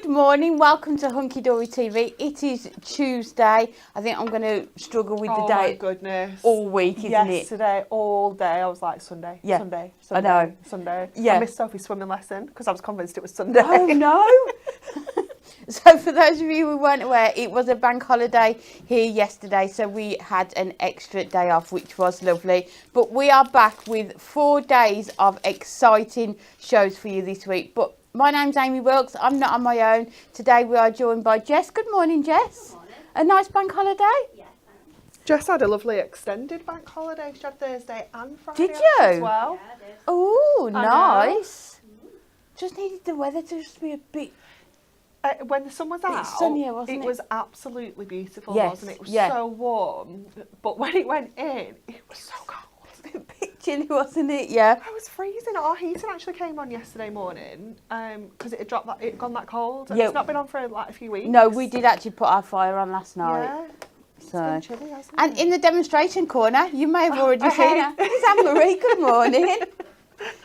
Good morning, welcome to Hunky Dory TV. It is Tuesday. I think I'm going to struggle with the day. Oh my goodness. All week, isn't it? Yesterday, all day, I was like, Sunday, Yeah. Sunday, I Sunday, know. Sunday. Yeah. I missed Sophie's swimming lesson because I was convinced it was Sunday. Oh no! So for those of you who weren't aware, it was a bank holiday here yesterday, so we had an extra day off, which was lovely. But we are back with 4 days of exciting shows for you this week. But my name's Amy Wilkes. I'm not on my own. Today we are joined by Jess. Good morning, Jess. Good morning. A nice bank holiday? Yes, Jess had a lovely extended bank holiday. She had Thursday and Friday Did off you? as well. I did. Oh, I know. nice. Just needed the weather to just be a bit. When the sun was out, sunnier, wasn't it? was absolutely beautiful, Yes, wasn't it? It was yeah. so warm. But when it went in, it was so cold. A bit chilly, wasn't it? Yeah. I was freezing. Our heating actually came on yesterday morning because it had dropped it had gone that cold. And Yeah. It's not been on for like a few weeks. No, we did actually put our fire on last night. Yeah. It's So. been chilly, hasn't And it? in the demonstration corner, you may have already Okay. seen her. It's Anne-Marie. Good morning.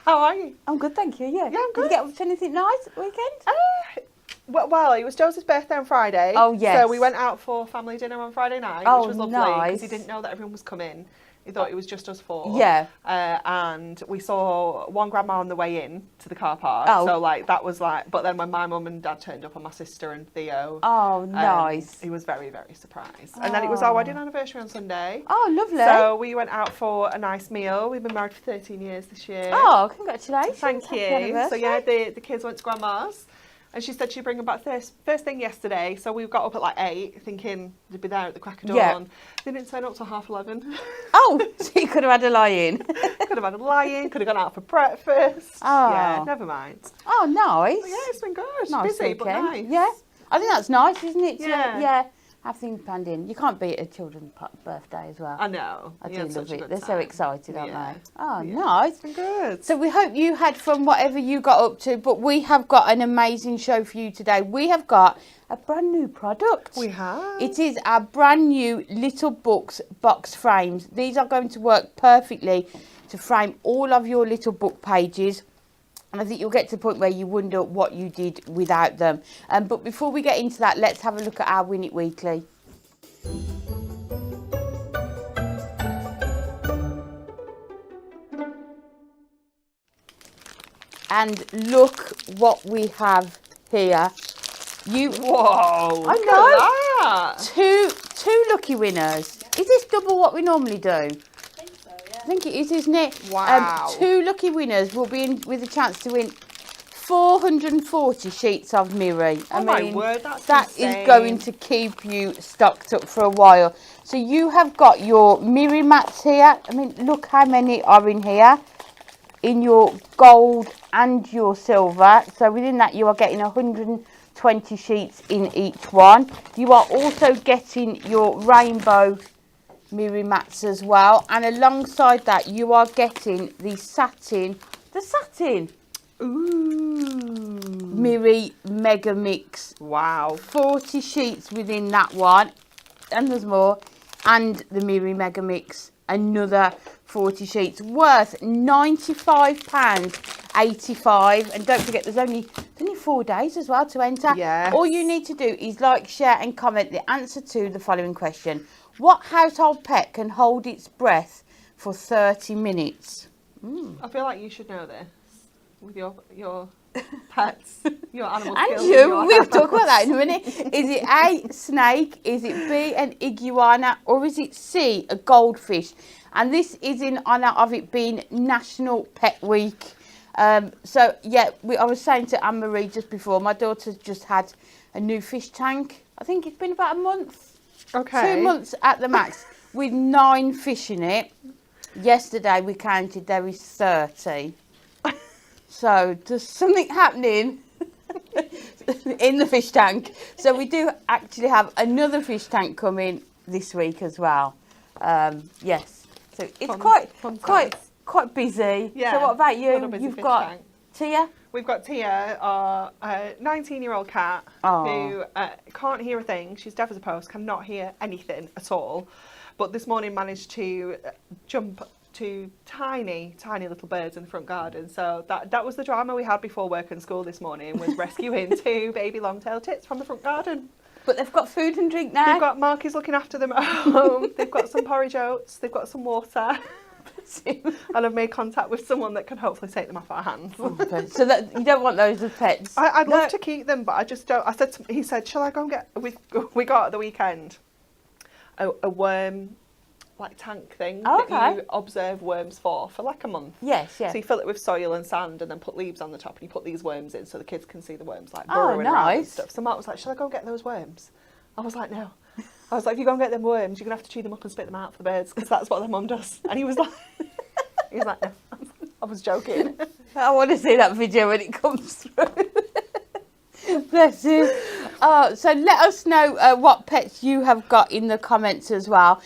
How are you? I'm good, thank you. Yeah. I'm Did you good. get up to anything nice at the weekend? Well, it was Joseph's birthday on Friday. Oh, yes. So we went out for family dinner on Friday night, Oh, which was lovely nice. because he didn't know that everyone was coming. He thought it was just us four. Yeah. And we saw one grandma on the way in to the car park. Oh. So that was but then when my mum and dad turned up and my sister and Theo. Oh, nice. He was very, very surprised. And then it was our wedding anniversary on Sunday. Oh, lovely. So we went out for a nice meal. We've been married for 13 years this year. Oh, congratulations. Thank Happy you. So anniversary. yeah, the kids went to grandma's, and she said she'd bring them back first thing yesterday. So we got up at like 8, thinking they'd be there at the crack of dawn. Yeah. They didn't turn up till 11:30. Oh, so you could have had a lie-in. Could have had a lie-in. Could have gone out for breakfast. Oh. Yeah, never mind. Oh, nice. But yeah, it's been good. Nice Busy, but weekend. nice. Yeah. I think that's nice, isn't it? To, Yeah. have things planned in. You can't beat a children's birthday as well. I know. I We do had love such a it. good They're so time. excited, aren't Yeah. they? Oh, Yeah. nice. It's been good. So we hope you had fun, whatever you got up to, but we have got an amazing show for you today. We have got a brand new product. We have. It is our brand new Little Books box frames. These are going to work perfectly to frame all of your little book pages. And I think you'll get to the point where you wonder what you did without them. But before we get into that, let's have a look at our Win It Weekly. And look what we have here. Whoa! I look know. At that. Two lucky winners. Is this double what we normally do? I think so, yeah. I think it is, isn't it? Wow. 2 lucky winners will be in with a chance to win 440 sheets of Miri. Oh my word, that's that insane. is going to keep you stocked up for a while. So you have got your Miri mats here. I mean, look how many are in here. In your gold and your silver. So within that you are getting 120 sheets in each one. You are also getting your rainbow Miri mats as well, and alongside that you are getting the satin Ooh. Miri Mega Mix. Wow. 40 sheets within that one, and there's more, and the Miri Mega Mix, another 40 sheets worth £95.85. And don't forget, there's only 4 days as well to enter. Yes. All you need to do is like, share and comment the answer to the following question. What household pet can hold its breath for 30 minutes? I feel like you should know this with your pets, your animal And skills. you, your we'll talk about that in a minute. Is it A, snake? Is it B, an iguana? Or is it C, a goldfish? And this is in honour of it being National Pet Week. So, yeah, I was saying to Anne-Marie just before, my daughter's just had a new fish tank. I think it's been about a month. Okay. 2 months at the max with 9 fish in it. Yesterday we counted there is 30. So there's something happening in the fish tank. So we do actually have another fish tank coming this week as well. Yes. So it's Fun quite busy. Yeah. So what about What a you? busy You've fish got tank. Tia. We've got Tia, our 19-year-old cat, Aw. who can't hear a thing. She's deaf as a post, cannot hear anything at all. But this morning managed to jump two tiny little birds in the front garden. So that was the drama we had before work and school this morning, was rescuing two baby long-tailed tits from the front garden. But they've got food and drink now. They've got Marky's looking after them at home. They've got some porridge oats. They've got some water. And I've made contact with someone that can hopefully take them off our hands. So that you don't want those as pets? I'd love to keep them, but I just don't. He said, shall I go and get, we got at the weekend a worm like tank thing that you observe worms for like a month. Yes, yes. So you fill it with soil and sand and then put leaves on the top and you put these worms in so the kids can see the worms like burrowing around and stuff. So Mark was like, shall I go and get those worms? I was like, no. I was like, if you go and get them worms, you're going to have to chew them up and spit them out for the birds because that's what their mum does. And he was like, no. I was joking. I want to see that video when it comes through. Bless you. So let us know what pets you have got in the comments as well.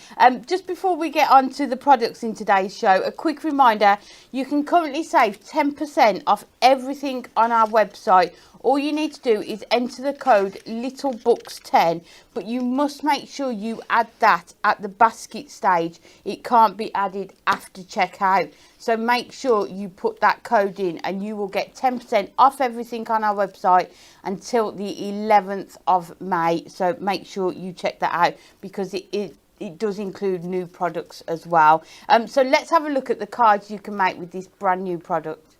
Just before we get on to the products in today's show, a quick reminder, you can currently save 10% off everything on our website. All you need to do is enter the code LittleBooks10, but you must make sure you add that at the basket stage. It can't be added after checkout. So make sure you put that code in and you will get 10% off everything on our website until the 11th of May. So make sure you check that out because it does include new products as well. So let's have a look at the cards you can make with this brand new product.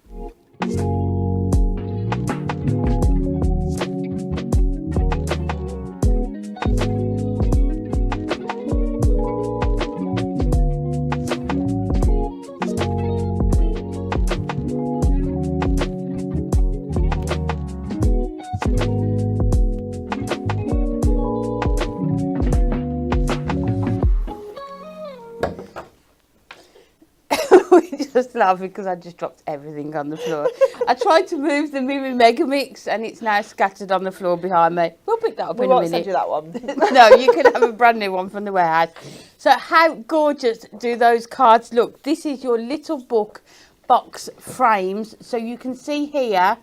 Just laughing because I just dropped everything on the floor. I tried to move the Miri Mega Mix and it's now scattered on the floor behind me. We'll pick that up in a minute. We won't send you that one. No, you can have a brand new one from the warehouse. So how gorgeous do those cards look? This is your Little Book box frames. So you can see here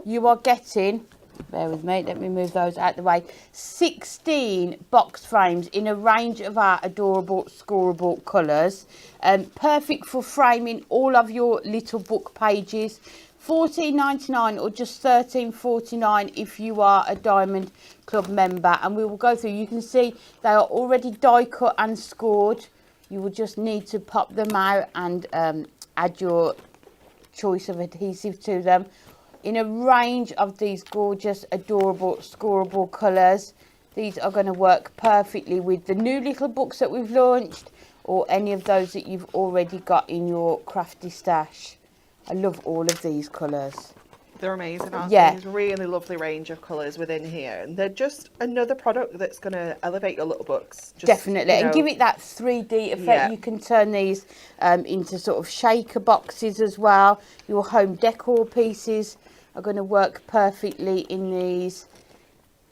you are getting, bear with me, let me move those out the way, 16 box frames in a range of our adorable scoreable colours. Perfect for framing all of your little book pages. $14.99 or just $13.49 if you are a Diamond Club member. And we will go through, you can see they are already die cut and scored. You will just need to pop them out and add your choice of adhesive to them. In a range of these gorgeous, adorable, scoreable colours. These are going to work perfectly with the new little books that we've launched or any of those that you've already got in your crafty stash. I love all of these colours. They're amazing, aren't they? There's a really lovely range of colours within here. And they're just another product that's going to elevate your little books. Just, definitely. And give it that 3D effect. Yeah. You can turn these into sort of shaker boxes as well. Your home decor pieces are going to work perfectly in these.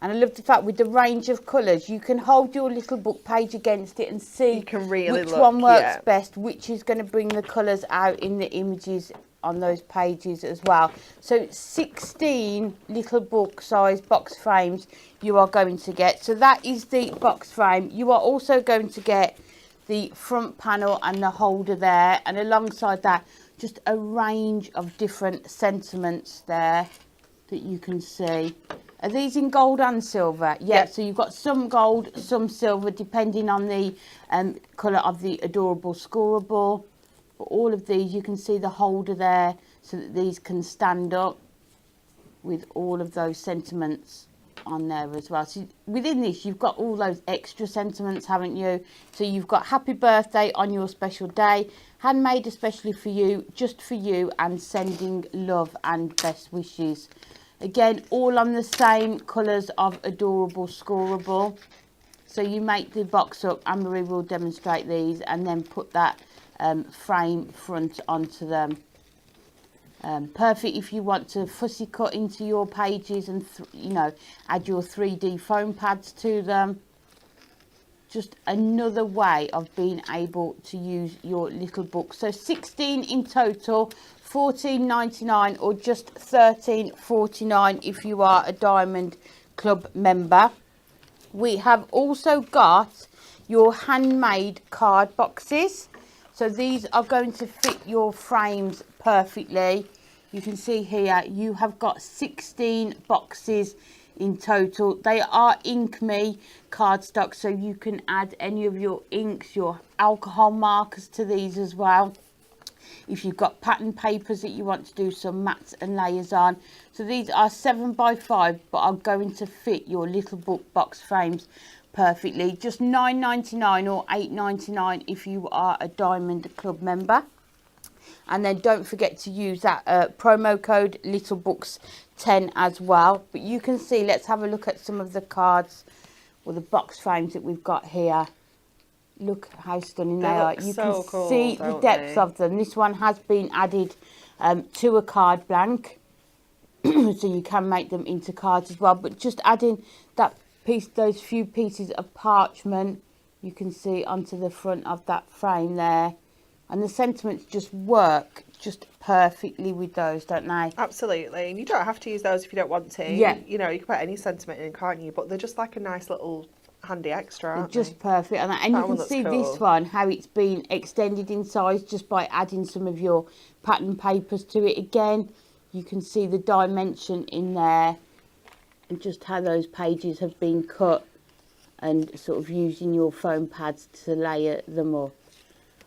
And I love the fact with the range of colours, you can hold your little book page against it and see which one works best, which is going to bring the colours out in the images on those pages as well. So 16 little book size box frames you are going to get. So that is the box frame. You are also going to get the front panel and the holder there, and alongside that just a range of different sentiments there that you can see. Are these in gold and silver? Yeah, so you've got some gold, some silver, depending on the colour of the adorable scoreable. But all of these, you can see the holder there, so that these can stand up with all of those sentiments on there as well. So within this, you've got all those extra sentiments, haven't you? So you've got happy birthday on your special day, handmade especially for you, just for you, and sending love and best wishes. Again, all on the same colours of adorable scoreable. So you make the box up, Anne-Marie will demonstrate these, and then put that frame front onto them. Perfect if you want to fussy cut into your pages and add your 3D foam pads to them. Just another way of being able to use your little book. So 16 in total, $14.99 or just $13.49 if you are a Diamond Club member. We have also got your handmade card boxes. So these are going to fit your frames perfectly. You can see here you have got 16 boxes in total. They are InkMe cardstock, so you can add any of your inks, your alcohol markers to these as well. If you've got pattern papers that you want to do some mats and layers on. So these are 7x5, but are going to fit your little book box frames perfectly. Just $9.99 or $8.99 if you are a Diamond Club member. And then don't forget to use that promo code LittleBooks10 as well. But you can see, let's have a look at some of the cards or the box frames that we've got here. Look how stunning they are. You so can cool, see the depths of them. This one has been added to a card blank. So you can make them into cards as well. But just adding that piece, those few pieces of parchment, you can see onto the front of that frame there. And the sentiments just work just perfectly with those, don't they? Absolutely. And you don't have to use those if you don't want to. Yeah. You know, you can put any sentiment in, can't you? But they're just like a nice little handy extra, aren't Just they? perfect. And you can see cool. this one, how it's been extended in size just by adding some of your pattern papers to it. Again, you can see the dimension in there and just how those pages have been cut and sort of using your foam pads to layer them up.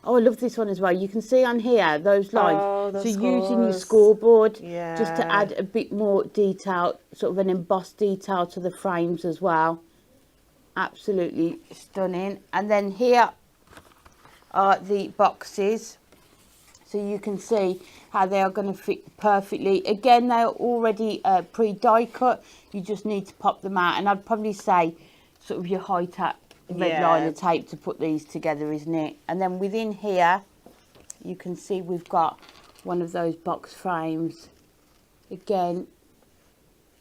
Oh, I love this one as well. You can see on here those lines. Oh, so those using your scores. scoreboard just Yeah. to add a bit more detail, sort of an embossed detail to the frames as well. Absolutely stunning. And then here are the boxes. So you can see how they are going to fit perfectly. Again, they're already pre-die cut. You just need to pop them out. And I'd probably say sort of your high-tack red liner tape to put these together, isn't it? And then within here, you can see we've got one of those box frames. Again,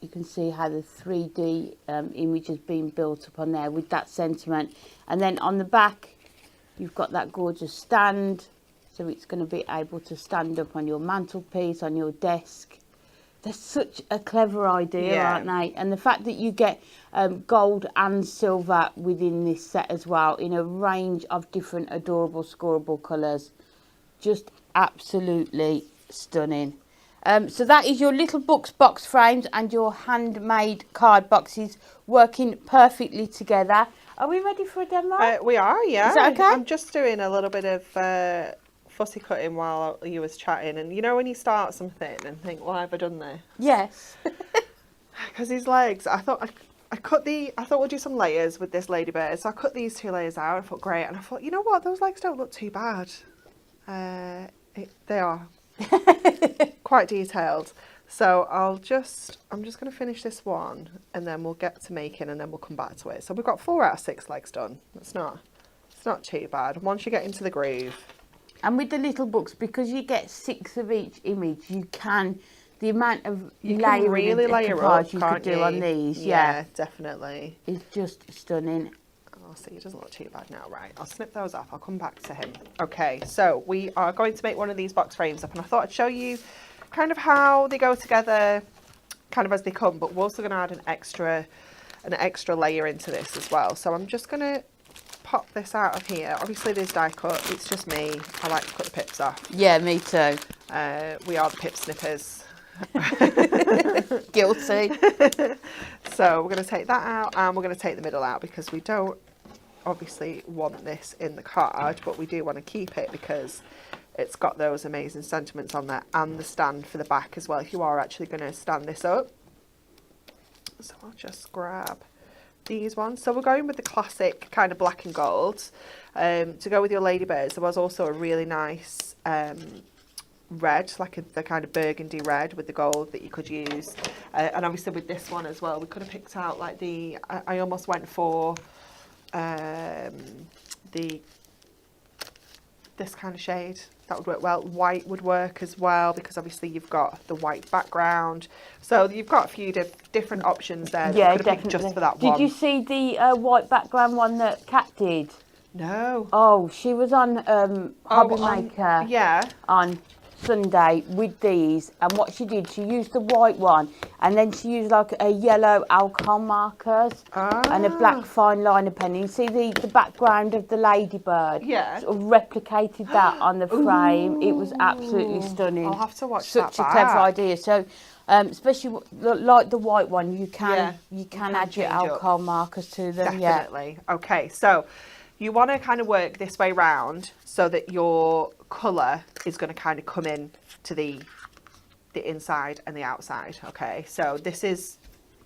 you can see how the 3D image has been built up on there with that sentiment. And then on the back, you've got that gorgeous stand. So it's going to be able to stand up on your mantelpiece, on your desk. They're such a clever idea, aren't they? And the fact that you get gold and silver within this set as well, in a range of different adorable scoreable colours. Just absolutely stunning. So that is your Little Books box frames and your handmade card boxes working perfectly together. Are we ready for a demo? We are, yeah. Is that okay? I'm just doing a little bit of fussy cutting while you was chatting, and you know when you start something and think, why have I done this? Yes. Because these legs, I thought we'll do some layers with this ladybird, so I cut these 2 layers out. I thought great, and I thought, you know what, those legs don't look too bad. They are quite detailed. So I'm just going to finish this one, and then we'll get to making, and then we'll come back to it. So we've got 4 out of 6 legs done. It's not too bad once you get into the groove. And with the Little Books, because you get 6 of each image, you can, the amount of layering really and layer decoupage up, you can't could do you? on these, Yeah, definitely. is just stunning. Oh, see, it doesn't look too bad now. Right, I'll snip those off. I'll come back to him. Okay, so we are going to make one of these box frames up, and I thought I'd show you kind of how they go together, kind of as they come, but we're also going to add an extra layer into this as well. So I'm just going to pop this out of here. Obviously there's die cut, it's just me. I like to cut the pips off. Yeah, me too. We are the pip snippers. Guilty. So we're going to take that out, and we're going to take the middle out because we don't obviously want this in the card, but we do want to keep it because it's got those amazing sentiments on there, and the stand for the back as well if you are actually going to stand this up. So I'll just grab these ones. So we're going with the classic kind of black and gold. To go with your ladybirds, there was also a really nice red, like the kind of burgundy red with the gold that you could use. And obviously with this one as well, we could have picked out like I almost went for this kind of shade. That would work well. White would work as well because obviously you've got the white background. So you've got a few different options there. Yeah, that definitely. Just for that one. Did you see the white background one that Kat did? No. Oh, she was on Hobby Maker. Yeah. On Sunday with these, and what she did, she used the white one, and then she used like a yellow alcohol markers and a black fine liner pen. You see the background of the ladybird? Yeah. Sort of replicated that on the frame. It was absolutely stunning. I'll have to watch Such that a clever back. idea. So, especially like the white one, you can add your change up. alcohol markers to them. Definitely. Okay, so you want to kind of work this way round so that your colour is going to kind of come in to the inside and the outside. Okay, so this is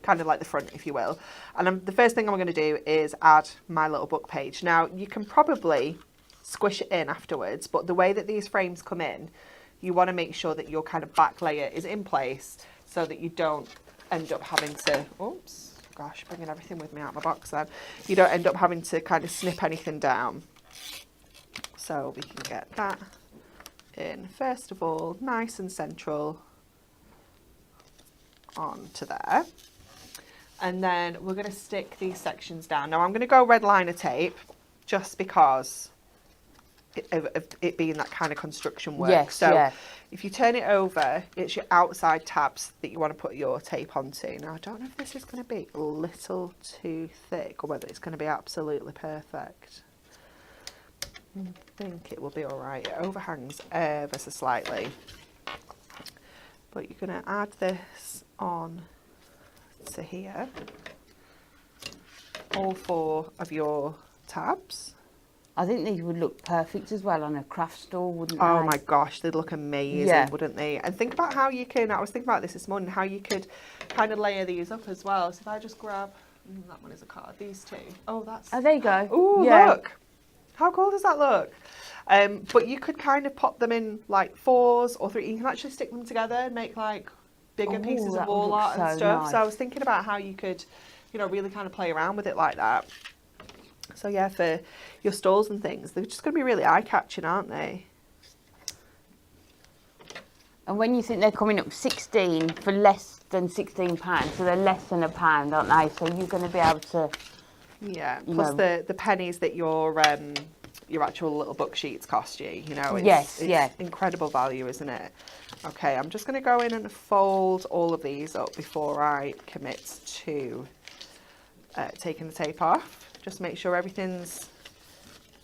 kind of like the front, if you will. And the first thing I'm going to do is add my little book page. Now, you can probably squish it in afterwards, but the way that these frames come in, you want to make sure that your kind of back layer is in place so that you don't end up having to, oops, gosh, bringing everything with me out of my box then. You don't end up having to kind of snip anything down. So we can get that in, first of all, nice and central onto there. And then we're going to stick these sections down. Now I'm going to go red liner tape just because of it being that kind of construction work. Yes, so yeah. if you turn it over, it's your outside tabs that you want to put your tape onto. Now I don't know if this is going to be a little too thick or whether it's going to be absolutely perfect. I think it will be all right. It overhangs ever so slightly. But you're going to add this on to here. All 4 of your tabs. I think these would look perfect as well on a craft store, wouldn't they? Oh my gosh, they'd look amazing, Yeah. wouldn't they? And think about how you can, I was thinking about this morning, how you could kind of layer these up as well. So if I just grab, that one is a card, these 2. Oh, that's... Oh, there you go. Oh, Yeah. look. How cool does that look? But you could kind of pop them in like 4s or 3. You can actually stick them together and make like bigger pieces that of would wall look art and so stuff. nice. So I was thinking about how you could, you know, really kind of play around with it like that. So yeah, for your stalls and things, they're just going to be really eye-catching, aren't they? And when you think they're coming up 16 for less than £16, so they're less than £1, aren't they? So you're going to be able to... Yeah, plus the pennies that your actual little book sheets cost you, you know, it's incredible value, isn't it? Okay, I'm just going to go in and fold all of these up before I commit to taking the tape off. Just make sure everything's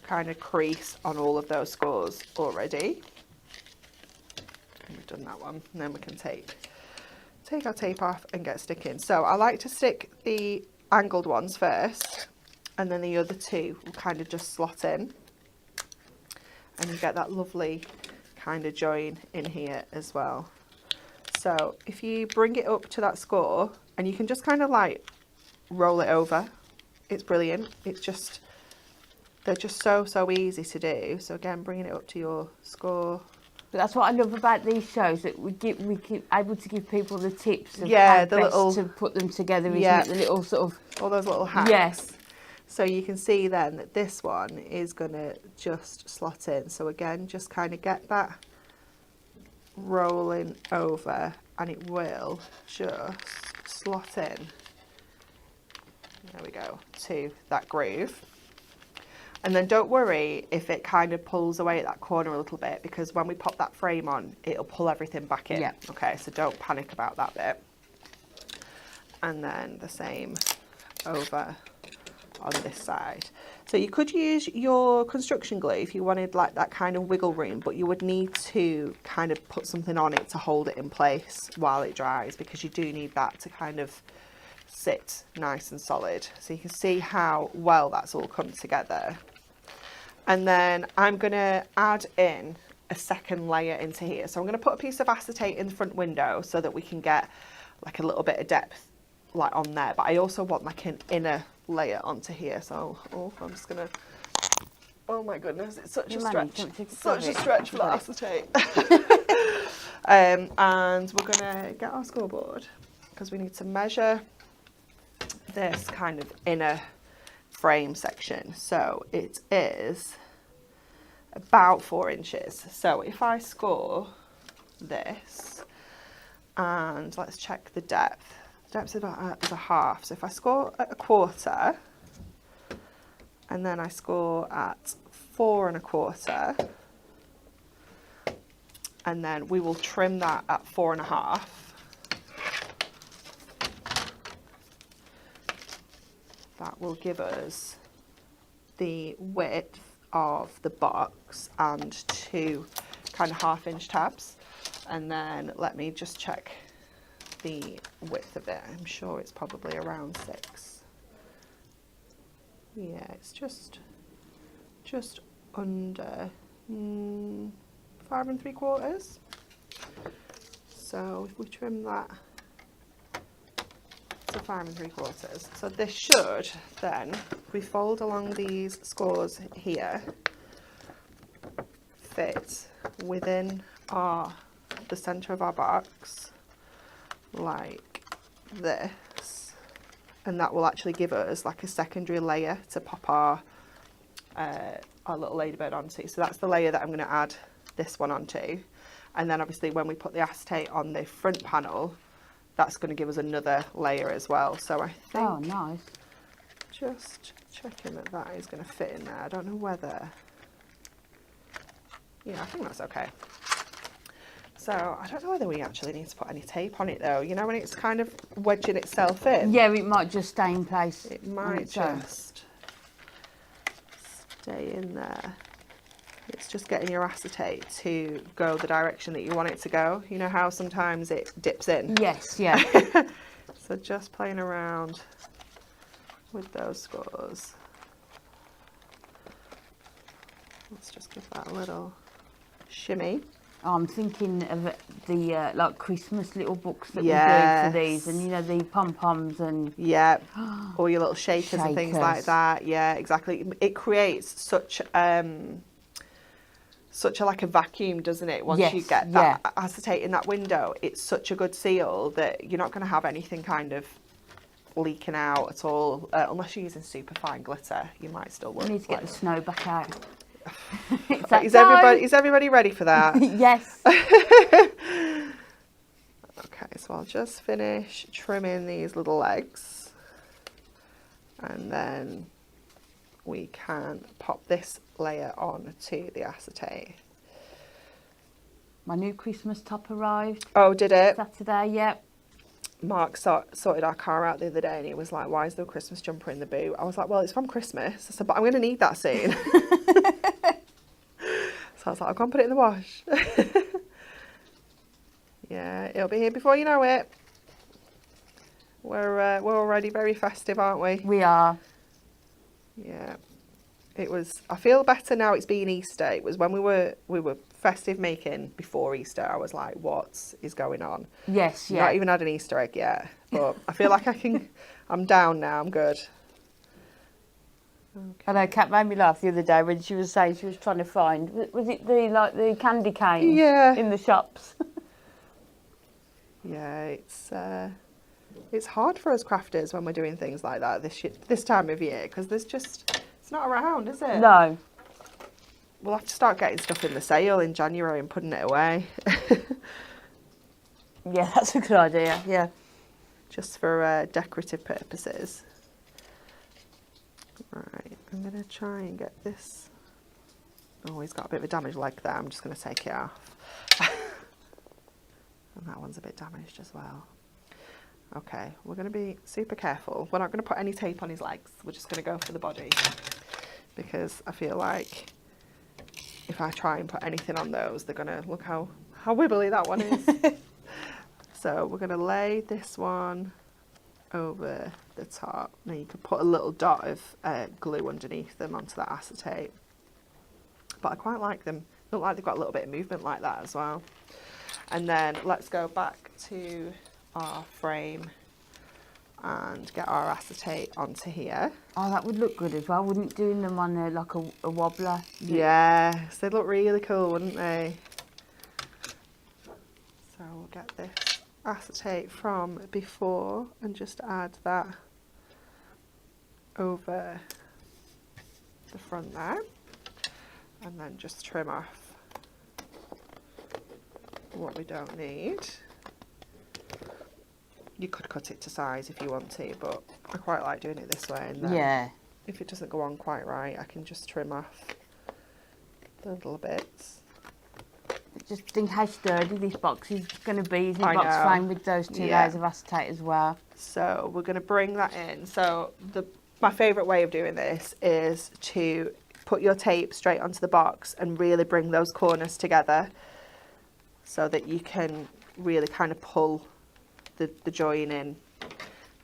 kind of creased on all of those scores already. And we've done that one, and then we can take our tape off and get sticking. So I like to stick the angled ones first, and then the other 2 will kind of just slot in, and you get that lovely kind of join in here as well. So if you bring it up to that score, and you can just kind of like roll it over, it's brilliant. It's just, they're just so easy to do. So again, bringing it up to your score. But that's what I love about these shows, that we keep able to give people the tips of Yeah, how the best little- to put them together, isn't Yeah. it? The little sort of... All those little hacks. Yes. So you can see then that this one is going to just slot in. So again, just kind of get that rolling over, and it will just slot in. There we go, to that groove. And then don't worry if it kind of pulls away at that corner a little bit, because when we pop that frame on, it'll pull everything back in. Yeah. Okay, so don't panic about that bit. And then the same over on this side. So you could use your construction glue if you wanted like that kind of wiggle room, but you would need to kind of put something on it to hold it in place while it dries, because you do need that to kind of sit nice and solid. So you can see how well that's all come together. And then I'm going to add in a second layer into here. So I'm going to put a piece of acetate in the front window so that we can get like a little bit of depth like on there, but I also want like an inner layer onto here. So I'm just going to, oh my goodness, it's such a stretch, such a stretch for that acetate. And we're going to get our scoreboard, because we need to measure this kind of inner frame section. So it is about 4 inches. So if I score this, and let's check the depth. The depth is about a half. So if I score at 1/4, and then I score at 4 1/4, and then we will trim that at 4.5. That will give us the width of the box and 2 kind of 1/2-inch tabs. And then let me just check the width of it. I'm sure it's probably around 6. Yeah, it's just under 5 3/4. So if we trim that to 5 3/4, so this should then, if we fold along these scores here, fit within the center of our box like this, and that will actually give us like a secondary layer to pop our little ladybird onto. So that's the layer that I'm going to add this one onto, and then obviously when we put the acetate on the front panel, that's going to give us another layer as well. So I think, oh nice, just checking that that is going to fit in there. I don't know whether, yeah, I think that's okay. So I don't know whether we actually need to put any tape on it though. You know, when it's kind of wedging itself in. yeah, it might just stay in place. It might just stay in there. It's just getting your acetate to go the direction that you want it to go. You know how sometimes it dips in? Yes, yeah. So just playing around with those scores. Let's just give that a little shimmy. I'm thinking of the like Christmas little books that Yes. we do for these, and you know, the pom-poms and Yeah, all your little shakers and things like Shakers. that. Yeah, exactly. It creates such a like a vacuum, doesn't it? Once you Yes, get that acetate in that window, it's such a good seal that you're not going to have anything kind of leaking out at all, unless you're using super fine glitter. You might still work. we need to get the snow back out. It's Is everybody ready for that? Yes. Okay, so I'll just finish trimming these little legs, and then we can pop this layer on to the acetate. My new Christmas top arrived Oh, did it? Saturday. Yep. Mark sorted our car out the other day, and he was like, "Why is there a Christmas jumper in the boot?" I was like, "Well, it's from Christmas." I said, "But I'm going to need that soon." So I was like, "I'll go and put it in the wash." Yeah, it'll be here before you know it. We're already very festive, aren't we? We are. Yeah. It was. I feel better now. It's been Easter. It was when we were festive making before Easter. I was like, "What is going on?" Yes, yeah. Not even had an Easter egg yet, but I feel like I can. I'm down now. I'm good. Okay. I know Kat made me laugh the other day when she was saying she was trying to find, was it the candy cane? Yeah. In the shops. Yeah, it's hard for us crafters when we're doing things like that this time of year, because it's not around, is it? No. We'll have to start getting stuff in the sale in January and putting it away. Yeah, that's a good idea. Yeah. Just for decorative purposes. Right, I'm going to try and get this. Oh, he's got a bit of a damaged leg there. I'm just going to take it off. And that one's a bit damaged as well. Okay, we're going to be super careful. We're not going to put any tape on his legs. We're just going to go for the body, because I feel like if I try and put anything on those, they're going to look how wibbly that one is. So we're going to lay this one over the top. Now you could put a little dot of glue underneath them onto that acetate. But I quite like them. Look like they've got a little bit of movement like that as well. And then let's go back to our frame and get our acetate onto here. Oh, that would look good as well, wouldn't it? Doing them on like a wobbler. Yes, they'd look really cool, wouldn't they? So we'll get this acetate from before and just add that over the front there, and then just trim off what we don't need. You could cut it to size if you want to, but I quite like doing it this way, and then Yeah. if it doesn't go on quite right, I can just trim off the little bits. just think how sturdy this box is going to be. Isn't I it? Box know. frame with those 2 layers of acetate as well. So we're going to bring that in. So my favourite way of doing this is to put your tape straight onto the box and really bring those corners together so that you can really kind of pull the join in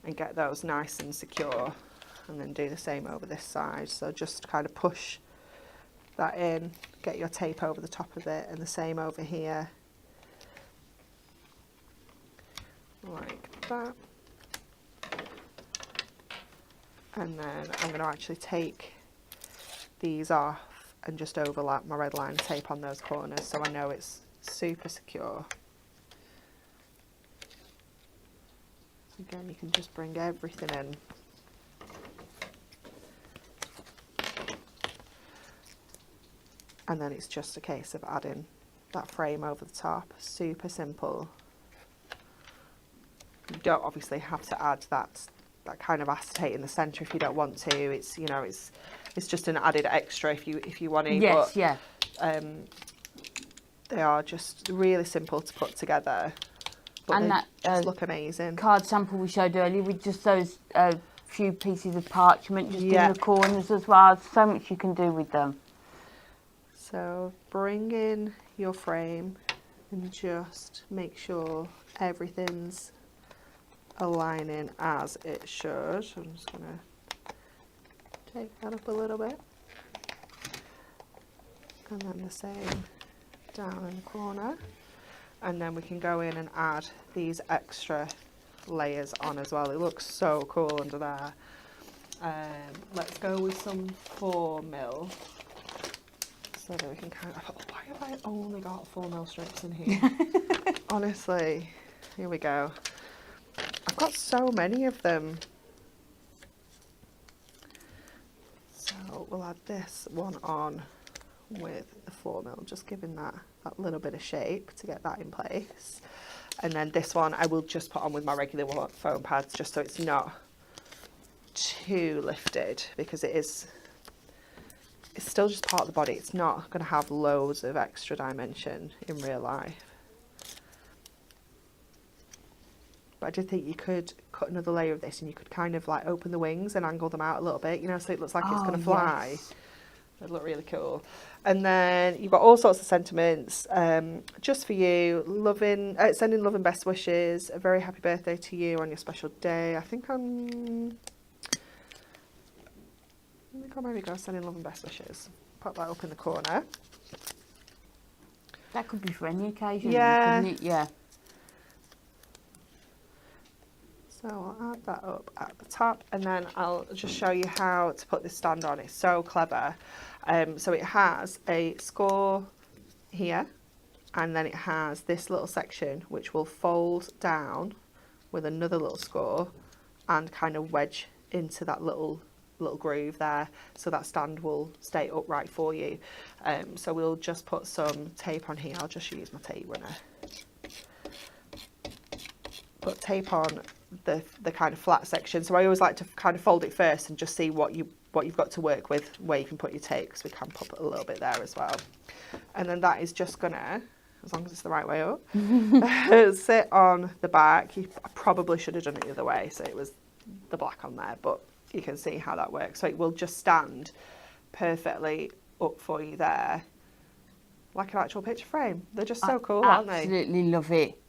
and get those nice and secure, and then do the same over this side. So just kind of push that in, get your tape over the top of it, and the same over here, like that. And then I'm going to actually take these off and just overlap my red line tape on those corners so I know it's super secure. Again, you can just bring everything in. And then it's just a case of adding that frame over the top. Super simple. You don't obviously have to add that kind of acetate in the centre if you don't want to. It's, you know, it's just an added extra if you want to. Yes, but, yeah. They are just really simple to put together. But And they that just look amazing. card sample we showed earlier with just those few pieces of parchment just in the corners as well. So much you can do with them. So bring in your frame and just make sure everything's aligning as it should. I'm just going to take that up a little bit. And then the same down in the corner. And then we can go in and add these extra layers on as well. It looks so cool under there. Let's go with some 4mm so that we can kind of... Why have I only got 4mm strips in here? Honestly, here we go. I've got so many of them. So we'll add this one on with the 4mm, just giving that little bit of shape to get that in place. And then this one I will just put on with my regular foam pads just so it's not too lifted, because it's still just part of the body. It's not going to have loads of extra dimension in real life. But I did think you could cut another layer of this and you could kind of like open the wings and angle them out a little bit, you know, so it looks like it's going to fly. Yes. It'd look really cool. And then you've got all sorts of sentiments just for you. Sending love and best wishes. A very happy birthday to you on your special day. I think I'll maybe go sending love and best wishes. Pop that up in the corner. That could be for any occasion, Yeah. couldn't it? Yeah. So I'll add that up at the top, and then I'll just show you how to put this stand on. It's so clever. So it has a score here, and then it has this little section which will fold down with another little score and kind of wedge into that little groove there, so that stand will stay upright for you. So we'll just put some tape on here. I'll just use my tape runner. Put tape on the kind of flat section. So I always like to kind of fold it first and just see what you've got to work with, where you can put your tape, because we can pop it a little bit there as well. And then that is just gonna, as long as it's the right way up, sit on the back. I probably should have done it the other way, so it was the black on there, but you can see how that works. So it will just stand perfectly up for you there, like an actual picture frame. They're just so cool, aren't they? Absolutely love it.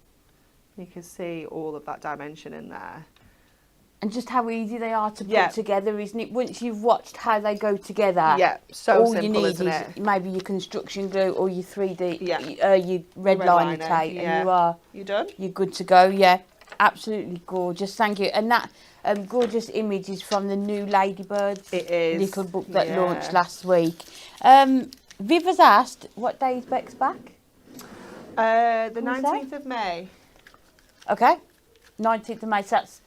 You can see all of that dimension in there. And just how easy they are to put together, isn't it? Once you've watched how they go together, yeah, so all simple, you need isn't is it? maybe your construction glue or your 3D, Yeah. your red liner tape, and you done? you're good to go. Yeah, absolutely gorgeous. Thank you. And that gorgeous image is from the new Ladybirds It is. little book that launched last week. Viv has asked, what day is Bex back? The 19th of May. Okay, 19th of May. So that's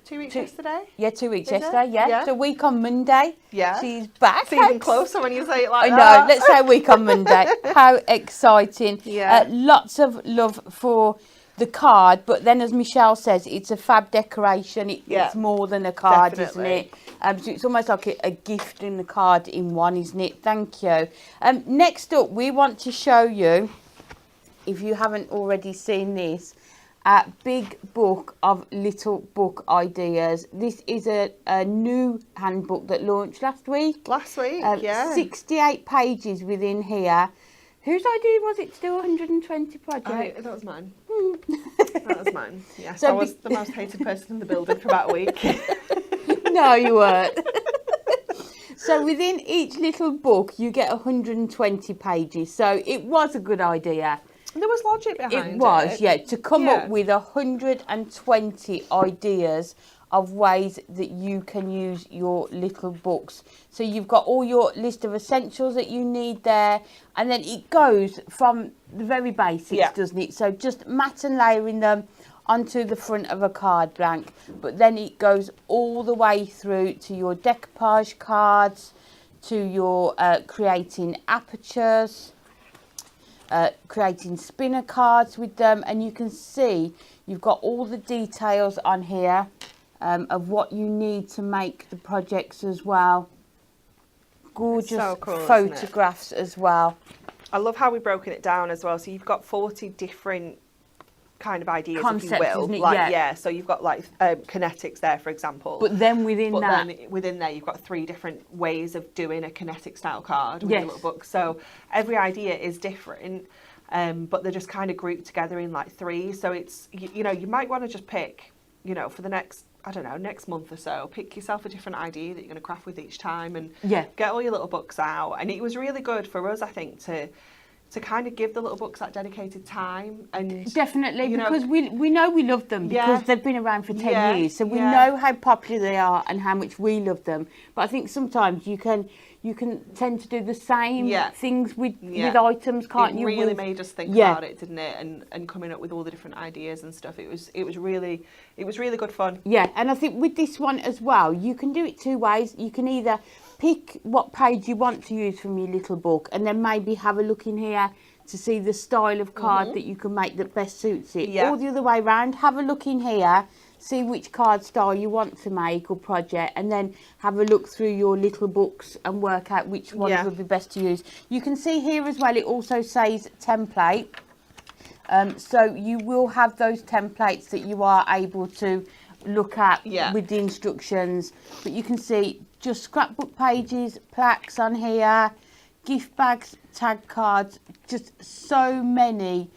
2 weeks yesterday? Yeah, 2 weeks Is it? yesterday, yeah. Yeah. So week on Monday. Yeah. She's back. It's even closer when you say it like I that. know, let's say week on Monday. How exciting. Yeah. Lots of love for the card, but then as Michelle says, it's a fab decoration. It's more than a card, Definitely. isn't it? So it's almost like a gift and a card in one, isn't it? Thank you. Next up, we want to show you if you haven't already seen this, a big book of little book ideas. This is a new handbook that launched last week. Yeah. 68 pages within here. Whose idea was it to do 120 projects? That was mine. That was mine. Yes, I was the most hated person in the building for about a week. No, you weren't. So within each little book, you get 120 pages. So it was a good idea. There was logic behind it. It was, yeah, to come up with 120 ideas of ways that you can use your little books. So you've got all your list of essentials that you need there, and then it goes from the very basics, doesn't it? So just mat and layering them onto the front of a card blank, but then it goes all the way through to your decoupage cards, to your creating apertures, creating spinner cards with them, and you can see you've got all the details on here of what you need to make the projects as well. Gorgeous so cool, photographs as well. I love how we've broken it down as well. So you've got 40 different kind of ideas, Concepts, if you will. isn't it? Like, yeah. So you've got like kinetics there, for example. But then within there, you've got 3 different ways of doing a kinetic style card with a little book. So every idea is different, but they're just kind of grouped together in like 3. So it's, you know, you might want to just pick, you know, for the next, I don't know, next month or so, pick yourself a different idea that you're going to craft with each time, and get all your little books out. And it was really good for us, I think, to kind of give the little books that dedicated time. And definitely, because we know we love them because they've been around for 10 years, so we know how popular they are and how much we love them. But I think sometimes you can tend to do the same things with items, can't you? It really made us think about it, didn't it? And coming up with all the different ideas and stuff. It was really good fun. Yeah, and I think with this one as well, you can do it 2 ways. You can either pick what page you want to use from your little book, and then maybe have a look in here to see the style of card that you can make that best suits it. Or the other way around, have a look in here, see which card style you want to make or project, and then have a look through your little books and work out which ones would be best to use. You can see here as well, it also says template. So you will have those templates that you are able to look at with the instructions. But you can see just scrapbook pages, plaques on here, gift bags, tag cards, just so many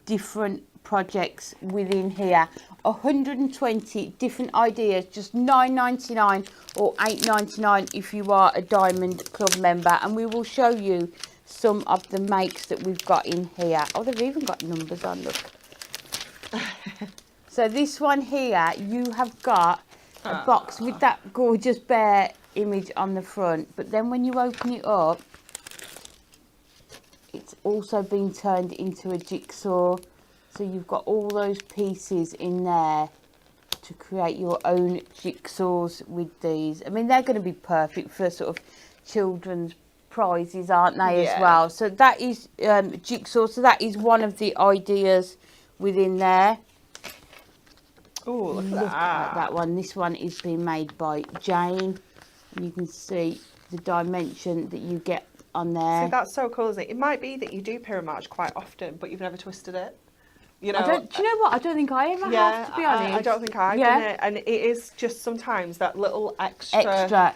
different projects within here. 120 different ideas, just $9.99 or $8.99 if you are a Diamond Club member. And we will show you some of the makes that we've got in here. Oh, they've even got numbers on, look. So this one here, you have got a box with that gorgeous bear image on the front, but then when you open it up, it's also been turned into a jigsaw. So you've got all those pieces in there to create your own jigsaws with these. I mean, they're going to be perfect for sort of children's prizes, aren't they, as well? So that is jigsaw. So that is one of the ideas within there. Oh, look at that one. This one is being made by Jane. And you can see the dimension that you get on there. See, that's so cool, isn't it? It might be that you do Pyramarch quite often, but you've never twisted it. You know, do you know what? I don't think I ever have, to be honest. I don't think I've done it. And it is just sometimes that little extra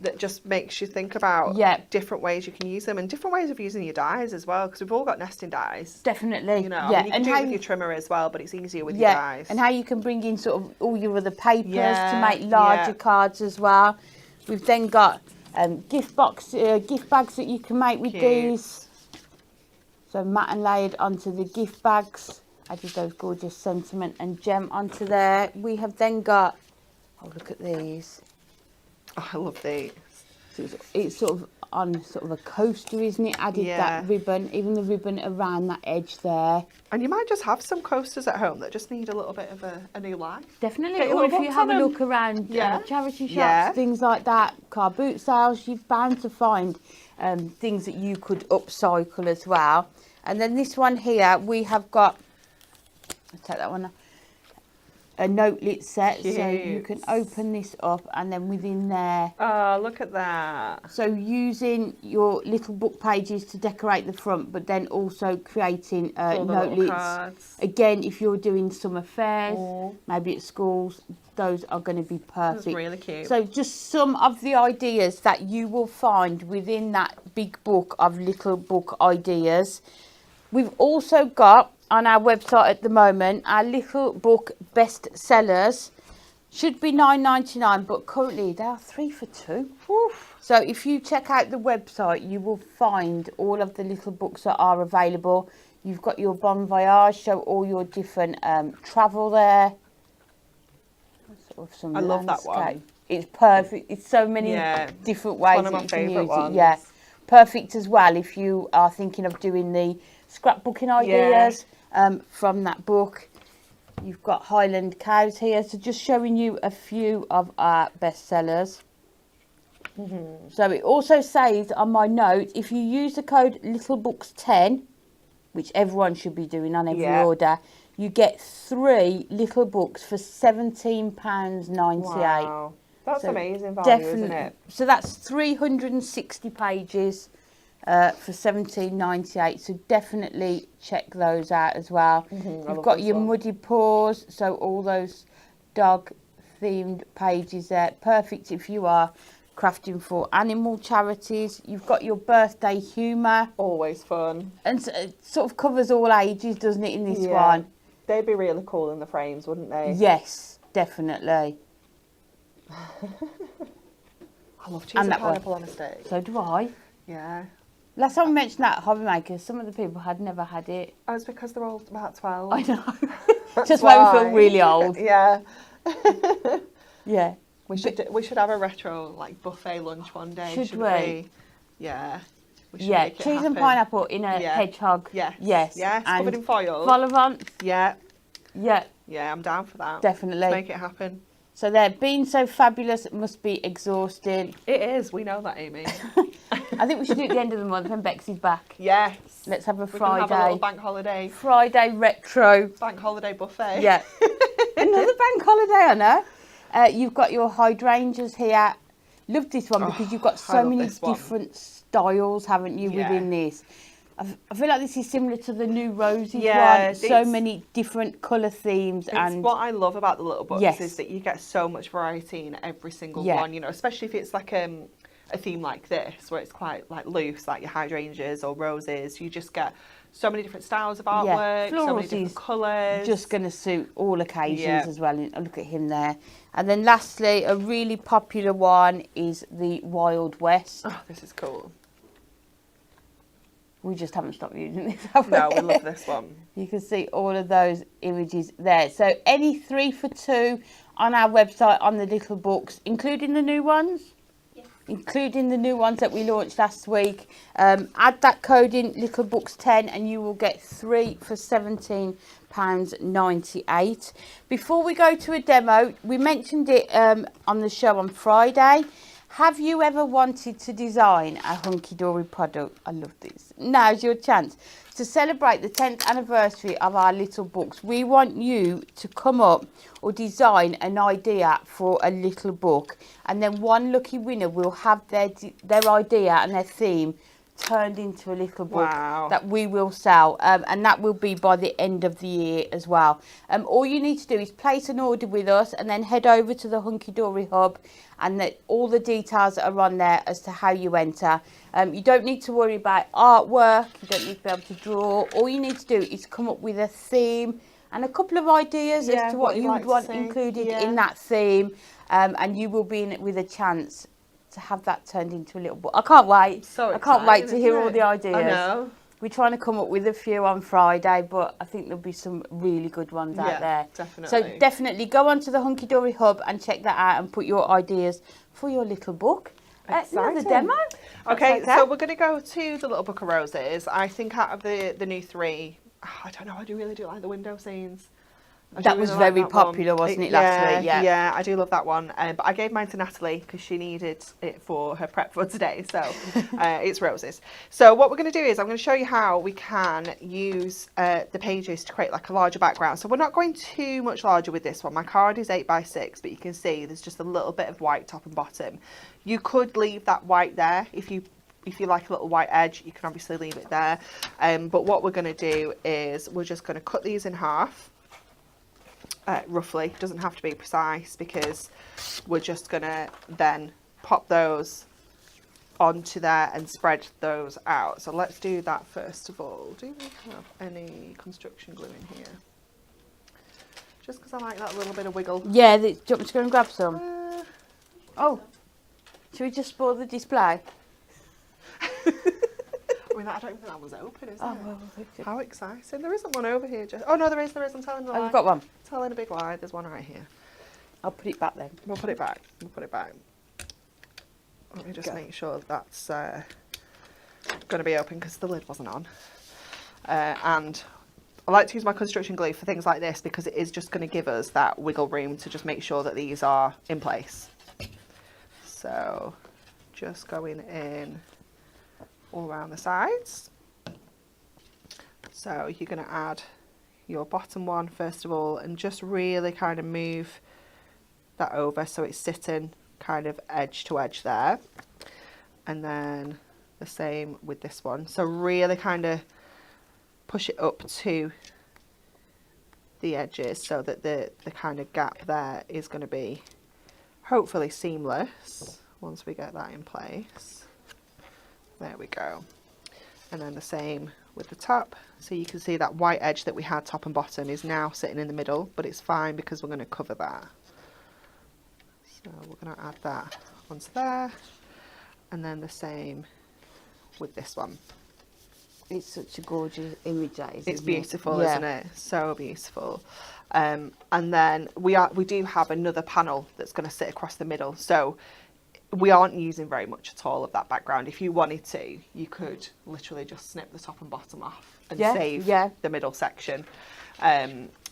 that just makes you think about different ways you can use them and different ways of using your dies as well, because we've all got nesting dies. Definitely. You know, I mean, you can do it with your trimmer as well, but it's easier with your dies. And how you can bring in sort of all your other papers to make larger cards as well. We've then got gift bags that you can make with these. So mat and layered onto the gift bags. Added those gorgeous sentiment and gem onto there. We have then got, oh, look at these. Oh, I love these. So it's sort of on sort of a coaster, isn't it? Added that ribbon, even the ribbon around that edge there. And you might just have some coasters at home that just need a little bit of a new life. Definitely. Or if you have a look around charity shops, things like that, car boot sales, you're bound to find things that you could upcycle as well. And then this one here, we have got, I'll take that one off. a notelet set, so you Cute. can open this up, and then within there, Oh, look at that. so using your little book pages to decorate the front, but then also creating All the little notelets. cards. Again, if you're doing summer fairs, Oh. maybe at schools, those are going to be perfect. That's really cute. So just some of the ideas that you will find within that big book of little book ideas. We've also got on our website at the moment our little book best sellers. Should be $9.99, but currently they are 3 for 2. Oof. So if you check out the website, you will find all of the little books that are available. You've got your Bon Voyage, show all your different travel there. Sort of some I love that one. landscape. It's perfect. It's so many Yeah, different it's ways one of that my you can favourite use ones. it. Yeah, perfect as well if you are thinking of doing the scrapbooking ideas from that book. You've got Highland Cows here, so just showing you a few of our bestsellers. So it also says on my note, if you use the code LittleBooks10, which everyone should be doing on every order, you get 3 little books for £17.98. Wow. That's So amazing value, isn't it? So that's 360 pages for £17.98. So definitely check those out as well. You've got your Muddy Paws, so all those dog themed pages there. Perfect if you are crafting for animal charities. You've got your birthday humour. Always fun. And so it sort of covers all ages, doesn't it, in this one? They'd be really cool in the frames, wouldn't they? Yes, definitely. I love cheese And and that one. pineapple on a steak. So do I. Yeah. Last time we mentioned that Hobby Maker, some of the people had never had it. Oh, it's because they're all about 12. I know. That's Just made me feel why. really old. Yeah. Yeah. We should have a retro like buffet lunch one day. Should shouldn't we? Yeah. We should Yeah, make it cheese and happen. pineapple in a Yeah. hedgehog. Yes. Yes. Yes. And Covered in foil. vol au vent. Yeah. Yeah, Yeah. I'm down for that. definitely. Let's make it happen. So there, being so fabulous must be exhausting. It is. We know that, Amy. I think we should do it at the end of the month when Bexy's back. Yes. Let's have a We can have a Friday. little bank holiday. Friday retro. Bank holiday buffet. Yeah. Another bank holiday, I know. You've got your hydrangeas here. Love this one because you've got I so love many this one. different styles, haven't you, Yeah. within this? I feel like this is similar to the new Roses Yeah, one. So it's- many different colour themes. It's And what I love about the little books Yes. is that you get so much variety in every single Yeah. one, you know, especially if it's like a theme like this where it's quite like loose, like your hydrangeas or roses. You just get so many different styles of artwork, so many Florals different is colours. just going to suit all occasions Yeah. as well. And look at him there. And then lastly, a really popular one is the Wild West. Oh, this is cool. We just haven't stopped using this, have we? No, we love this one. You can see all of those images there. So any 3 for 2 on our website on the little books, including the new ones? Yes. Including the new ones that we launched last week. Add that code in littlebooks10 and you will get 3 for £17.98. Before we go to a demo, we mentioned it on the show on Friday. Have you ever wanted to design a hunky-dory product? I love this. Now's your chance. To celebrate the 10th anniversary of our little books, we want you to come up or design an idea for a little book. And then one lucky winner will have their idea and their theme turned into a little book that we will sell, and that will be by the end of the year as well. All you need to do is place an order with us and then head over to the Hunky Dory Hub, and all the details are on there as to how you enter. You don't need to worry about artwork, you don't need to be able to draw. All you need to do is come up with a theme and a couple of ideas as to what you would want included in that theme, and you will be in it with a chance to have that turned into a little book. I can't wait. I can't wait to hear all the ideas. I know. We're trying to come up with a few on Friday, but I think there'll be some really good ones out there. Definitely. So definitely go onto the Hunky Dory Hub and check that out and put your ideas for your little book. Another demo. Okay, so we're going to go to the Little Book of Roses. I think out of the new 3, I don't know, I really do like the window scenes. That was very popular, wasn't it, last week? Yeah. Yeah, I do love that one. But I gave mine to Natalie because she needed it for her prep for today. So it's roses. So what we're going to do is I'm going to show you how we can use the pages to create like a larger background. So we're not going too much larger with this one. My card is 8x6, but you can see there's just a little bit of white top and bottom. You could leave that white there if you like a little white edge. You can obviously leave it there. But what we're going to do is we're just going to cut these in half. Roughly, doesn't have to be precise, because we're just gonna then pop those onto there and spread those out. So let's do that first of all. Do we have any construction glue in here? Just because I like that little bit of wiggle. Yeah, do you want me to go and grab some? Oh, should we just spoil the display? I mean, I don't think that was open, is it? Well, how exciting. There isn't one over here. Oh, no, there is. I'm telling a lie. I've got one. Telling a big lie. There's one right here. I'll put it back then. We'll put it back. Let me just make sure that's going to be open, because the lid wasn't on. And I like to use my construction glue for things like this, because it is just going to give us that wiggle room to just make sure that these are in place. So just going in all around the sides. So you're going to add your bottom one first of all, and just really kind of move that over so it's sitting kind of edge to edge there. And then the same with this one. So really kind of push it up to the edges so that the kind of gap there is going to be hopefully seamless once we get that in place. There we go. And then the same with the top. So you can see that white edge that we had top and bottom is now sitting in the middle, but it's fine because we're going to cover that. So we're going to add that onto there. And then the same with this one. It's such a gorgeous image, that is. It's beautiful, isn't it? So beautiful. And then we do have another panel that's going to sit across the middle. So we aren't using very much at all of that background. If you wanted to, you could literally just snip the top and bottom off and save the middle section.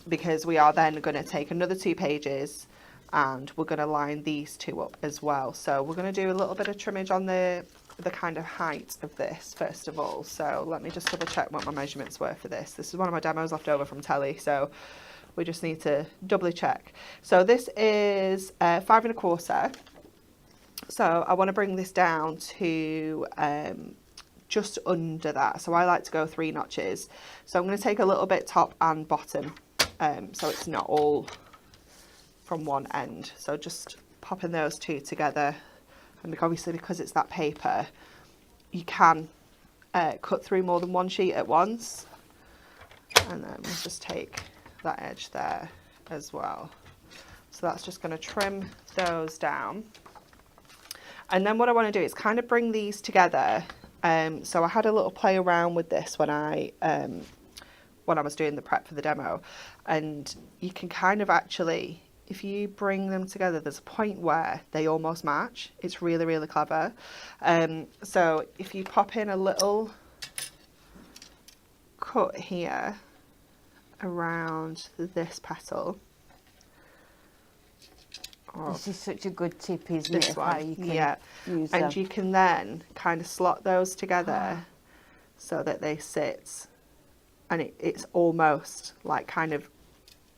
Because we are then going to take another 2 pages and we're going to line these 2 up as well. So we're going to do a little bit of trimmage on the kind of height of this first of all. So let me just double check what my measurements were for this. This is one of my demos left over from telly, so we just need to doubly check. So this is 5 1/4. So I want to bring this down to just under that. So I like to go 3 notches. So I'm going to take a little bit top and bottom, so it's not all from one end. So just popping those 2 together. And obviously because it's that paper, you can cut through more than one sheet at once. And then we'll just take that edge there as well. So that's just going to trim those down. And then what I want to do is kind of bring these together. So I had a little play around with this when I was doing the prep for the demo. And you can kind of actually, if you bring them together, there's a point where they almost match. It's really, really clever. So if you pop in a little cut here around this petal. This is such a good tip, isn't it? How you can use and them. you can then kind of slot those together so that they sit, and it's almost like kind of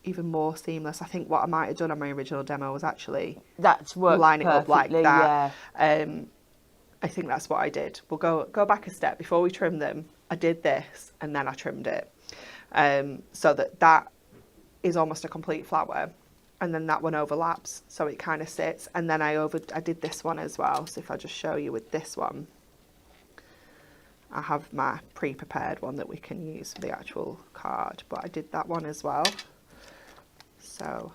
even more seamless. I think what I might have done on my original demo was actually line it up like that. Yeah. I think that's what I did. We'll go back a step. Before we trim them, I did this and then I trimmed it, so that is almost a complete flower. And then that one overlaps, so it kind of sits. And then I did this one as well. So if I just show you with this one, I have my pre-prepared one that we can use for the actual card, but I did that one as well. So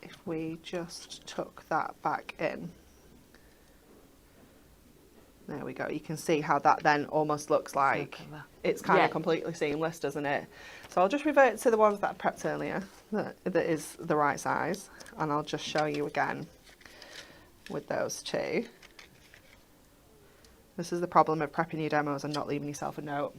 if we just tuck that back in, there we go. You can see how that then almost looks like it's kind of completely seamless, doesn't it? So I'll just revert to the ones that I prepped earlier, that is the right size, and I'll just show you again with those 2. This is the problem of prepping your demos and not leaving yourself a note.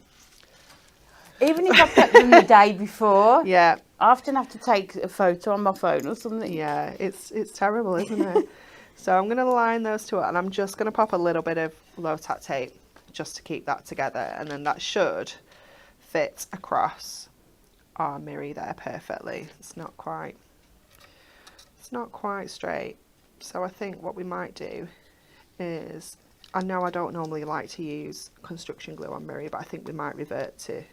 Even if I prep them the day before, Yeah. I often have to take a photo on my phone or something. Yeah, it's terrible, isn't it? So I'm going to line those two up, and I'm just going to pop a little bit of low tack tape just to keep that together, and then that should fit across our mirror there perfectly. It's not quite straight. So I think what we might do is, I know I don't normally like to use construction glue on mirror, but I think we might revert to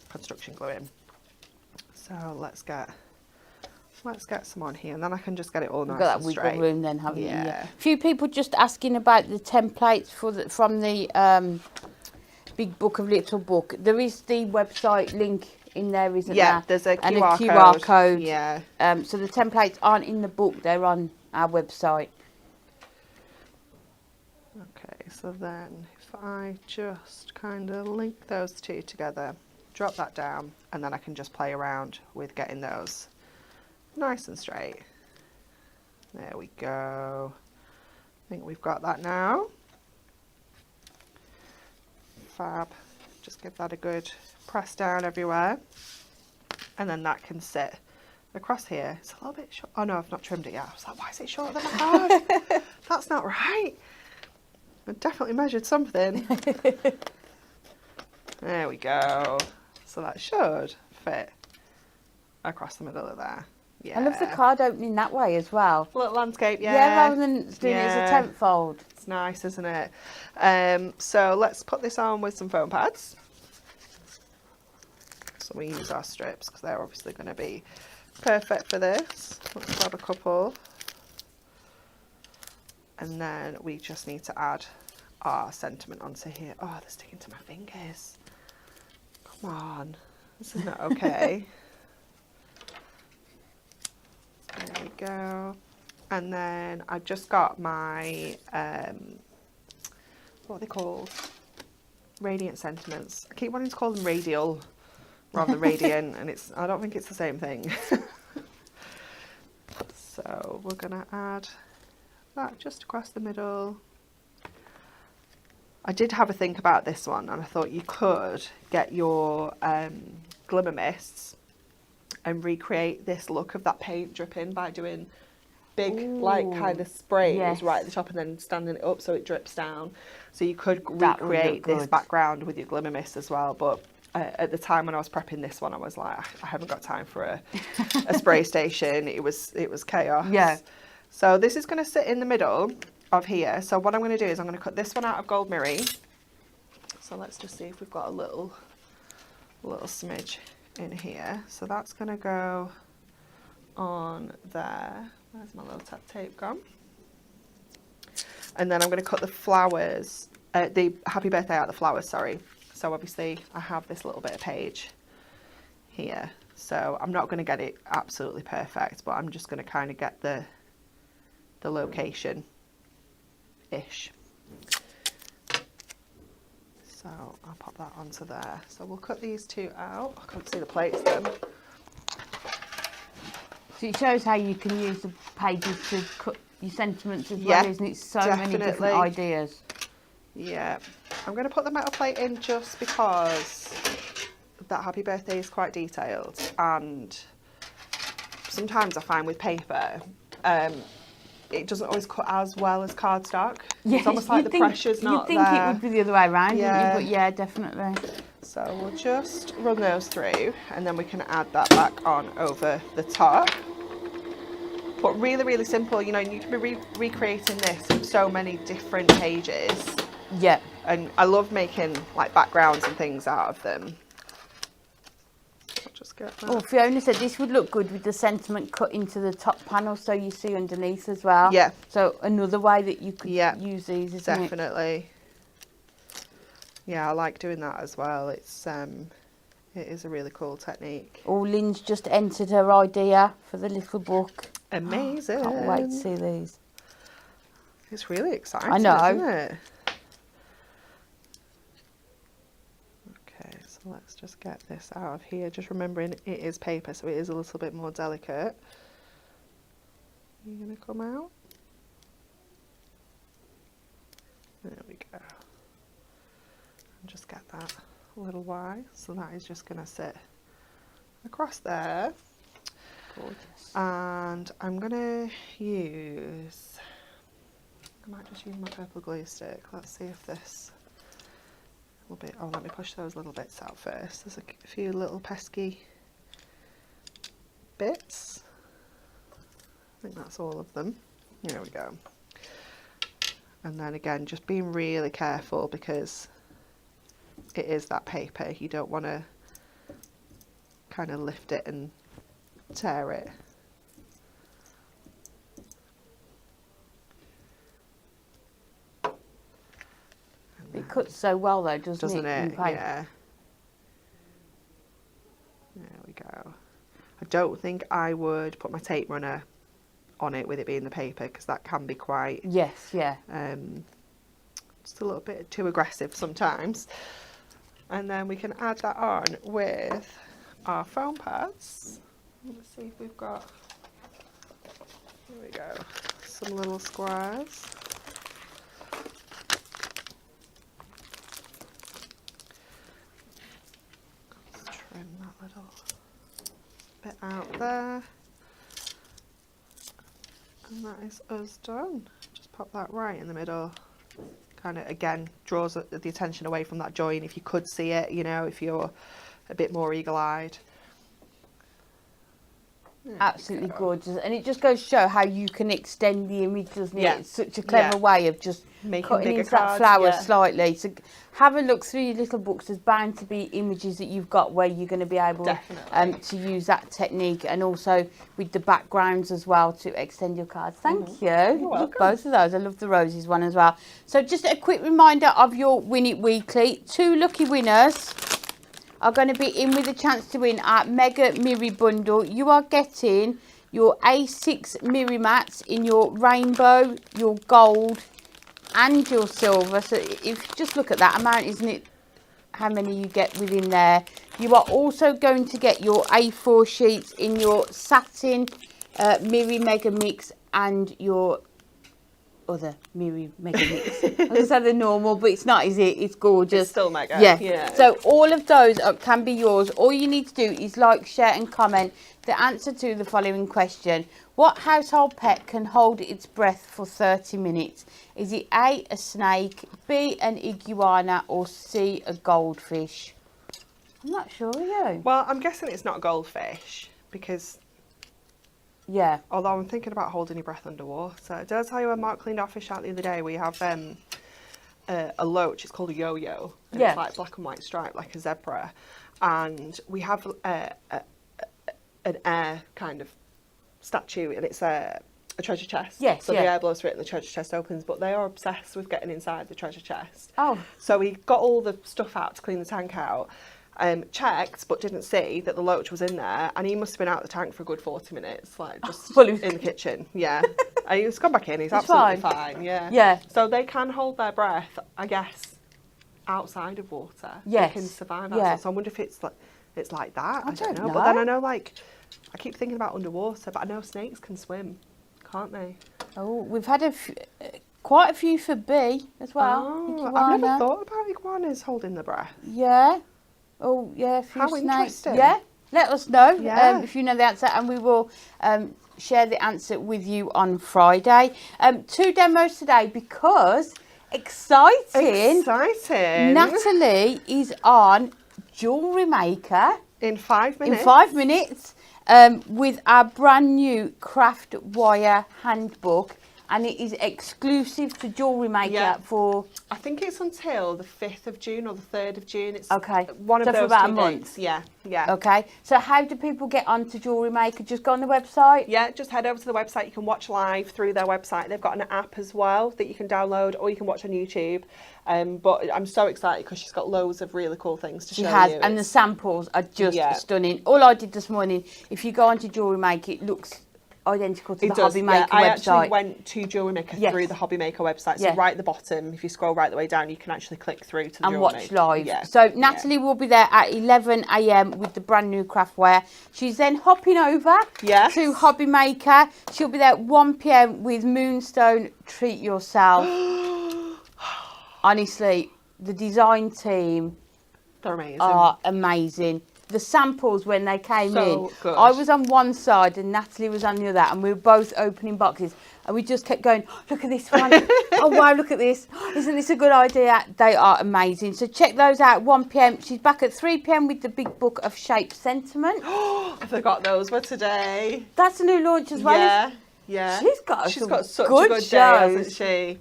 construction glue in. So let's get some on here, and then I can just get it all nice Got and that straight. wiggle room then, haven't you? Yeah. Yeah. A few people just asking about the templates from the Big Book of Little Book. There is the website link in there, isn't there? Yeah, there's a QR and a QR code. code. Yeah. So the templates aren't in the book; they're on our website. Okay, so then if I just kind of link those two together, drop that down, and then I can just play around with getting those nice and straight. There we go. I think we've got that now. Fab. Just give that a good press down everywhere, and then that can sit across here. It's a little bit short. Oh no, I've not trimmed it yet. I was like, why is it shorter than I thought? That's not right. I definitely measured something. There we go. So that should fit across the middle of there. Yeah. I love the card opening that way as well. Little landscape, yeah. Yeah, rather than doing it as a tent fold. It's nice, isn't it? So let's put this on with some foam pads. So we use our strips because they're obviously going to be perfect for this. Let's grab a couple. And then we just need to add our sentiment onto here. Oh, they're sticking to my fingers. Come on. This is not okay. There we go. And then I've just got my, what are they called? Radiant sentiments. I keep wanting to call them radial rather than radiant, and I don't think it's the same thing. So we're going to add that just across the middle. I did have a think about this one, and I thought you could get your glimmer mists and recreate this look of that paint dripping by doing big, like, kind of sprays right at the top and then standing it up so it drips down. So you could recreate this background with your glimmer mist as well. But at the time when I was prepping this one, I was like, I haven't got time for a spray station. It was chaos. Yeah. So this is going to sit in the middle of here. So what I'm going to do is I'm going to cut this one out of Gold Mirri. So let's just see if we've got a little smidge in here. So that's going to go on there. Where's my little tack tape gone? And then I'm going to cut the flowers, the happy birthday out of the flowers, sorry. So obviously I have this little bit of page here. So I'm not going to get it absolutely perfect, but I'm just going to kind of get the location-ish. So I'll pop that onto there. So we'll cut these two out. I can't see the plates then. So it shows how you can use the pages to cut your sentiments as well, isn't it? So many different ideas. Yeah. I'm going to put the metal plate in just because that happy birthday is quite detailed, and sometimes I find with paper, it doesn't always cut as well as cardstock. It's almost like the pressure's not there. You'd think it would be the other way around, wouldn't you? But yeah, definitely. So we'll just run those through, and then we can add that back on over the top. But really, really simple. You know, you can be recreating this with so many different pages. Yeah. And I love making like backgrounds and things out of them. I'll just get that. Oh, Fiona said this would look good with the sentiment cut into the top panel so you see underneath as well. Yeah. So another way that you could use these, isn't it? Definitely. Yeah, I like doing that as well. It is a really cool technique. Oh, Lynn's just entered her idea for the little book. Amazing. Can't wait to see these. It's really exciting, I know. isn't it? Okay, so let's just get this out of here. Just remembering it is paper, so it is a little bit more delicate. You're going to come out. There we go. And just get that a little Y. So that is just going to sit across there. Gorgeous. And I'm going to use, I might just use my purple glue stick. Let's see if this will be, oh, let me push those little bits out first. There's a few little pesky bits. I think that's all of them. There we go. And then again, just being really careful because it is that paper. You don't want to kind of lift it and tear it. It cuts so well though, doesn't it? In paper. Yeah. There we go. I don't think I would put my tape runner on it with it being the paper because that can be quite yes, yeah, just a little bit too aggressive sometimes. And then we can add that on with our foam pads. Let's see if we've got, here we go, some little squares. Let's trim that little bit out there. And that is us done. Just pop that right in the middle. Kind of, again, draws the attention away from that join if you could see it, you know, if you're a bit more eagle-eyed. absolutely gorgeous. And it just goes to show how you can extend the image, doesn't it? Yeah. It's such a clever way of just making cutting bigger into that cards, flower yeah. slightly. So have a look through your little books. There's bound to be images that you've got where you're going to be able to use that technique, and also with the backgrounds as well to extend your cards. Thank you. You're Love welcome. both of those. I love the roses one as well. So just a quick reminder of your Win It Weekly. 2 lucky winners are going to be in with a chance to win our Mega Miri bundle. You are getting your A6 Miri mats in your rainbow, your gold and your silver. So if you just look at that amount, isn't it, how many you get within there. You are also going to get your A4 sheets in your satin Miri Mega Mix and your other Miri Mega Mix. I was going to say the normal, but it's not, is it? It's gorgeous. It's still mega. Yeah. So all of those can be yours. All you need to do is like, share and comment the answer to the following question. What household pet can hold its breath for 30 minutes? Is it A, a snake, B, an iguana, or C, a goldfish? I'm not sure, are you? Well, I'm guessing it's not a goldfish because, Yeah. although I'm thinking about holding your breath underwater. Did I tell you when Mark cleaned our fish out the other day? We have a loach. It's called a yo-yo. And Yeah. It's like black and white stripe, like a zebra. And we have an air kind of statue, and it's a treasure chest. Yes, so yeah. the air blows through it and the treasure chest opens, but they are obsessed with getting inside the treasure chest. Oh. So we got all the stuff out to clean the tank out, checked but didn't see that the loach was in there, and he must have been out of the tank for a good 40 minutes, like just Well, he was- in the kitchen. Yeah. And he's gone back in, he's It's absolutely fine. fine. Yeah. Yeah. So they can hold their breath, I guess, outside of water. Yes. They can survive Yeah. outside. So I wonder if it's like that. I don't don't know. But then know. I know, like, I keep thinking about underwater, but I know snakes can swim, can't they? Oh, we've had quite a few for B as well. Oh, I've Iguana. never thought about iguanas holding their breath. Yeah. Oh, yeah, a few How snakes. interesting. Yeah. Let us know Yeah. if you know the answer, and we will share the answer with you on Friday. 2 demos today because exciting. Natalie is on Jewellery Maker In 5 minutes. in 5 minutes with our brand new craft wire handbook, and it is exclusive to Jewellery Maker Yeah. for I think it's until the 5th of June or the 3rd of June. It's Okay. one of So for those about 2 a month? dates. Yeah, yeah. okay. So how do people get onto Jewellery Maker? Just go on the website. Yeah, just head over to the website. You can watch live through their website. They've got an app as well that you can download, or you can watch on YouTube. But I'm so excited because she's got loads of really cool things to She show has, you. and the samples are just Yeah. stunning. All I did this morning, if you go onto Jewellery Maker, it looks identical to It the does, Hobby yeah. Maker I website. actually went to Jewellery Maker Yes. through the Hobby Maker website. So Yeah. right at the bottom, if you scroll right the way down, you can actually click through to the and Jewellery watch Maker. live. Yeah. So Natalie will be there at 11 a.m. with the brand new craftware. She's then hopping over Yes. to Hobby Maker. She'll be there at 1 p.m. with Moonstone Treat Yourself. Honestly, the design team They're amazing. are amazing. The samples when they came in, Good. I was on one side and Natalie was on the other, and we were both opening boxes, and we just kept going, look at this one. Oh wow, look at this. Isn't this a good idea? They are amazing. So check those out. 1 p.m. She's back at 3 p.m. with the Big Book of Shape Sentiment. I forgot those were today. That's a new launch as well. Yeah, yeah. She's got such good a good day, shows. hasn't she?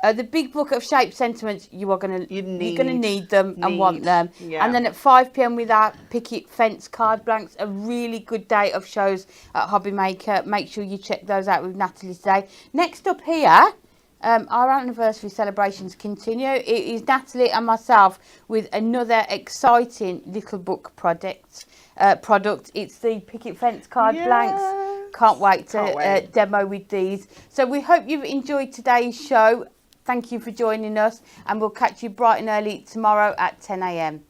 The Big Book of Shape Sentiments, you're gonna need them and Need. want them. Yeah. And then at 5 p.m. with our Picket Fence card blanks, a really good day of shows at Hobby Maker. Make sure you check those out with Natalie today. Next up here, our anniversary celebrations continue. It is Natalie and myself with another exciting little book product. It's the Picket Fence card blanks. Can't wait to demo with these. So we hope you've enjoyed today's show. Thank you for joining us, and we'll catch you bright and early tomorrow at 10 a.m.